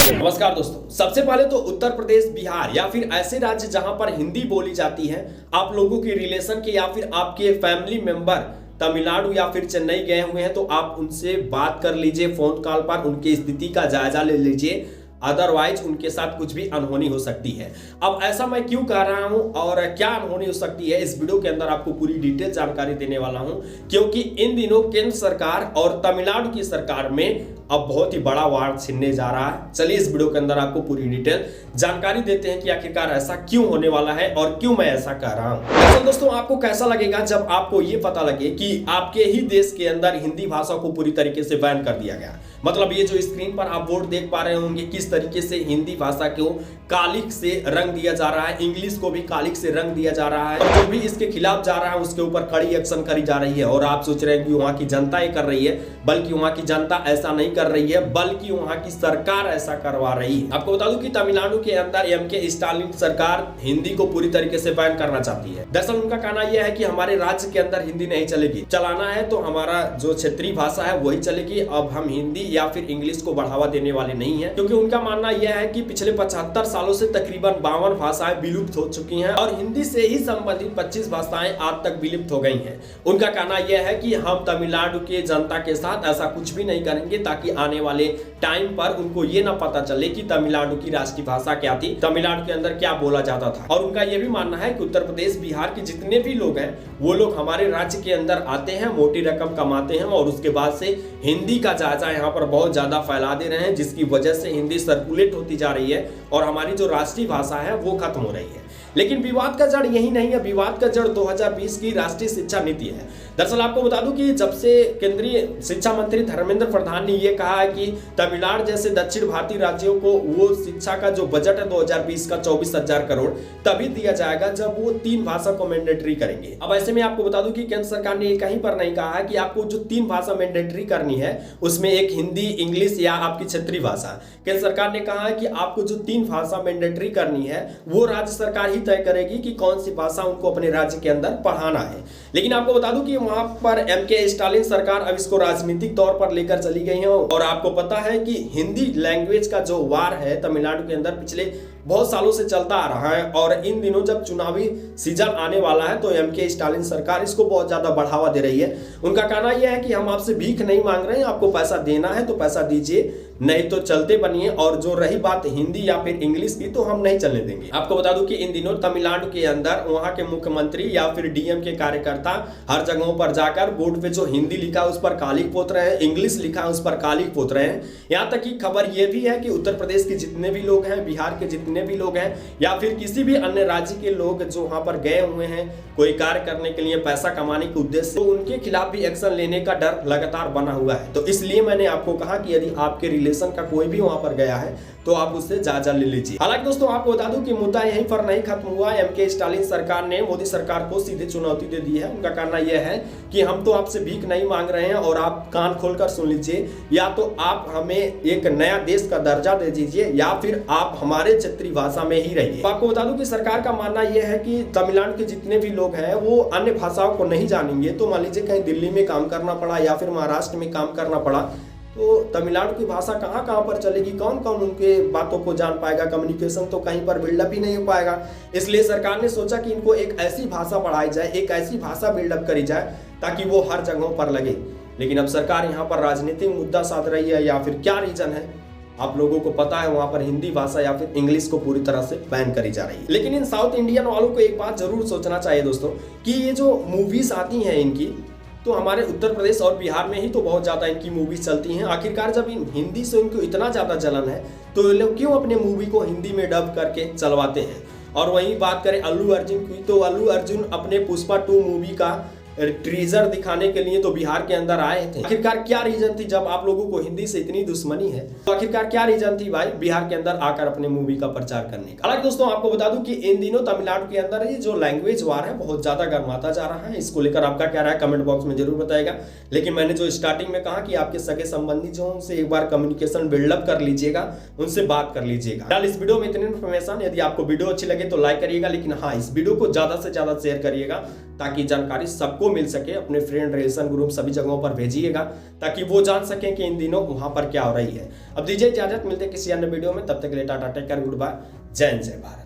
नमस्कार दोस्तों, सबसे पहले तो उत्तर प्रदेश, बिहार या फिर ऐसे राज्य जहां पर हिंदी बोली जाती है, आप लोगों के रिलेशन के या फिर आपके फैमिली मेंबर तमिलनाडु या फिर चेन्नई गए हुए हैं तो आप उनसे बात कर लीजिए, फोन कॉल पर उनकी स्थिति का जायजा ले लीजिए। अदरवाइज उनके साथ कुछ भी अनहोनी हो सकती है। अब ऐसा मैं क्यों कह रहा हूं और क्या अनहोनी हो सकती है, इस वीडियो के अंदर आपको पूरी डिटेल जानकारी देने वाला हूं, क्योंकि इन दिनों केंद्र सरकार और तमिलनाडु की सरकार में अब बहुत ही बड़ा वार छिड़ने जा रहा है। चलिए इस वीडियो के अंदर आपको पूरी डिटेल जानकारी देते हैं कि आखिरकार ऐसा क्यों होने वाला है और क्यों मैं ऐसा कह रहा हूं। तो दोस्तों, आपको कैसा लगेगा जब आपको ये पता लगे कि आपके ही देश के अंदर हिंदी भाषा को पूरी तरीके से बैन कर दिया गया। मतलब ये जो स्क्रीन पर आप बोर्ड देख पा रहे होंगे, किस तरीके से हिंदी भाषा को कालिक से रंग दिया जा रहा है, इंग्लिश को भी कालिक से रंग दिया जा रहा है, और जो भी इसके खिलाफ जा रहा है उसके ऊपर कड़ी एक्शन करी जा रही है। और आप सोच रहे हैं कि वहां की जनता ये कर रही है, बल्कि वहां की जनता ऐसा नहीं कर रही है, बल्कि वहां की सरकार ऐसा करवा रही है। आपको बता दूं कि तमिलनाडु के अंदर एमके स्टालिन सरकार हिंदी को पूरी तरीके से बैन करना चाहती है। दरअसल उनका कहना यह है कि हमारे राज्य के अंदर हिंदी नहीं चलेगी, चलाना है तो हमारा जो क्षेत्रीय भाषा है वही चलेगी। अब हम हिंदी या फिर इंग्लिश को बढ़ावा देने वाले नहीं है, क्योंकि उनका मानना यह है कि पिछले 75 सालों से तकरीबन 52 भाषाएं विलुप्त हो चुकी हैं और हिंदी से ही संबंधित 25 भाषाएं आज तक विलुप्त हो गई हैं। उनका कहना यह है कि हम तमिलनाडु के जनता के साथ ऐसा कुछ भी नहीं करेंगे ताकि आने वाले टाइम पर उनको ये ना पता चले कि तमिलनाडु की राष्ट्रीय भाषा क्या थी, तमिलनाडु के अंदर क्या बोला जाता था। और उनका यह भी मानना है कि उत्तर प्रदेश, बिहार के जितने भी लोग हैं वो लोग हमारे राज्य के अंदर आते हैं, मोटी रकम कमाते हैं और उसके बाद से हिंदी का जायजा यहाँ पर बहुत ज्यादा फैला दे रहे हैं, जिसकी वजह से हिंदी सर्कुलेट होती जा रही है और हमारी जो राष्ट्रीय भाषा है वो खत्म हो रही है। लेकिन विवाद का जड़ यही नहीं है, विवाद का जड़ 2020 की राष्ट्रीय शिक्षा नीति है। दरअसल आपको बता दूं कि जब से केंद्रीय शिक्षा मंत्री धर्मेंद्र प्रधान ने यह कहा है कि तमिलनाडु जैसे दक्षिण भारतीय राज्यों को वो शिक्षा का जो बजट है 2020 का 24,000 करोड़ तभी दिया जाएगा जब वो 3 भाषा को मैंडेटरी करेंगे। अब ऐसे में आपको बता दूं कि केंद्र सरकार ने कहीं पर नहीं कहा है कि आपको जो 3 भाषा मैंडेटरी करनी है उसमें एक हिंदी, इंग्लिश या आपकी क्षेत्रीय भाषा। केंद्र सरकार ने कहा है कि आपको जो 3 भाषा मैंडेटरी करनी है वो राज्य सरकार ही तय करेगी कि कौन सी भाषा उनको अपने राज्य के अंदर पढ़ाना है। लेकिन आपको बता दूं कि वहां पर एमके स्टालिन सरकार अब इसको राजनीतिक तौर पर लेकर चली गई है। और आपको पता है कि हिंदी लैंग्वेज का जो वार है तमिलनाडु के अंदर पिछले बहुत सालों से चलता आ रहा है और इन दिनों जब चुनावी सीजन आने वाला है तो एमके स्टालिन सरकार इसको बहुत ज्यादा बढ़ावा दे रही है। उनका कहना यह है कि हम आपसे भीख नहीं मांग रहे हैं, आपको पैसा देना है तो पैसा दीजिए, नहीं तो चलते बनिए। और जो रही बात हिंदी या फिर इंग्लिश की तो हम नहीं चलने देंगे। आपको बता दूं कि इन दिनों तमिलनाडु के अंदर वहां के मुख्यमंत्री या फिर डीएम के कार्यकर्ता हर जगहों पर जाकर बोर्ड पे जो हिंदी लिखा है उस पर कालिक पोत रहे हैं, इंग्लिश लिखा है उस पर कालिक पोत रहे हैं। यहाँ तक कि खबर यह भी है कि उत्तर प्रदेश के जितने भी लोग हैं, बिहार के जितने भी लोग हैं या फिर किसी भी अन्य राज्य के लोग जो वहां पर गए हुए हैं कोई कार्य करने के लिए, पैसा कमाने के उद्देश्य से, तो उनके खिलाफ भी एक्शन लेने का डर लगातार बना हुआ है। तो इसलिए मैंने आपको कहा कि यदि आपके रिलेशन का कोई भी वहां पर गया है तो आप उससे जायजा ले लीजिए। हालांकि दोस्तों आपको बता दूं कि मुद्दा यहीं पर नहीं खत्म हुआ। एमके स्टालिन सरकार ने मोदी सरकार को सीधे चुनौती दे दी है। उनका कहना यह है कि हम तो आपसे भीख नहीं मांग रहे हैं और आप कान खोलकर सुन लीजिए, या तो आप हमें एक नया देश का दर्जा दे दीजिए या फिर आप हमारे क्षेत्रीय भाषा में ही रहिए। तो आपको बता दूं कि सरकार का मानना यह है कि तमिलनाडु के जितने भी लोग हैं वो अन्य भाषाओं को नहीं जानेंगे, तो मान लीजिए कहीं दिल्ली में काम करना पड़ा या फिर महाराष्ट्र में काम करना पड़ा तो तमिलनाडु की भाषा कहाँ पर चलेगी, कौन कौन उनके बातों को जान पाएगा, कम्युनिकेशन तो कहीं पर बिल्डअप ही नहीं हो पाएगा। इसलिए सरकार ने सोचा कि इनको एक ऐसी भाषा पढ़ाई जाए, एक ऐसी भाषा बिल्डअप करी जाए ताकि वो हर जगहों पर लगे। लेकिन अब सरकार यहाँ पर राजनीतिक मुद्दा साध रही है या फिर क्या रीजन है आप लोगों को पता है, वहां पर हिंदी भाषा या फिर इंग्लिश को पूरी तरह से बैन करी जा रही है। लेकिन इन साउथ इंडियन वालों को एक बात जरूर सोचना चाहिए दोस्तों कि ये जो मूवीज आती हैं इनकी, तो हमारे उत्तर प्रदेश और बिहार में ही तो बहुत ज़्यादा इनकी मूवीज चलती हैं। आखिरकार जब इन हिंदी से इनको इतना ज़्यादा जलन है तो ये लोग क्यों अपने मूवी को हिंदी में डब करके चलवाते हैं। और वहीं बात करें अल्लू अर्जुन की, तो अल्लू अर्जुन अपने पुष्पा 2 मूवी का ट्रीजर दिखाने के लिए तो बिहार के अंदर आए थे। आखिरकार क्या रीजन थी, जब आप लोगों को हिंदी से इतनी दुश्मनी है तो आखिरकार क्या रीजन थी भाई बिहार के अंदर आकर अपने मूवी का प्रचार करने का। हालांकि दोस्तों आपको बता दूं कि इन दिनों तमिलनाडु के अंदर ये जो लैंग्वेज वार है बहुत ज्यादा गर्माता जा रहा है। इसको लेकर आपका क्या राय है कमेंट बॉक्स में जरूर बताएगा। लेकिन मैंने जो स्टार्टिंग में कहा कि आपके सगे संबंधी जो उनसे एक बार कम्युनिकेशन बिल्डअप कर लीजिएगा, उनसे बात कर लीजिएगा। फिलहाल इस वीडियो में इतनी इन्फॉर्मेशन, यदि आपको वीडियो अच्छी लगे तो लाइक करिएगा, लेकिन हाँ इस वीडियो को ज्यादा से ज्यादा शेयर करिएगा ताकि जानकारी सबको मिल सके। अपने फ्रेंड, रिलेशन, ग्रुप सभी जगहों पर भेजिएगा ताकि वो जान सकें कि इन दिनों वहां पर क्या हो रही है। अब दीजिए इजाजत, मिलते हैं किसी अन्य वीडियो में, तब तक के लिए tata, take care, goodbye, जय हिंद, जय भारत।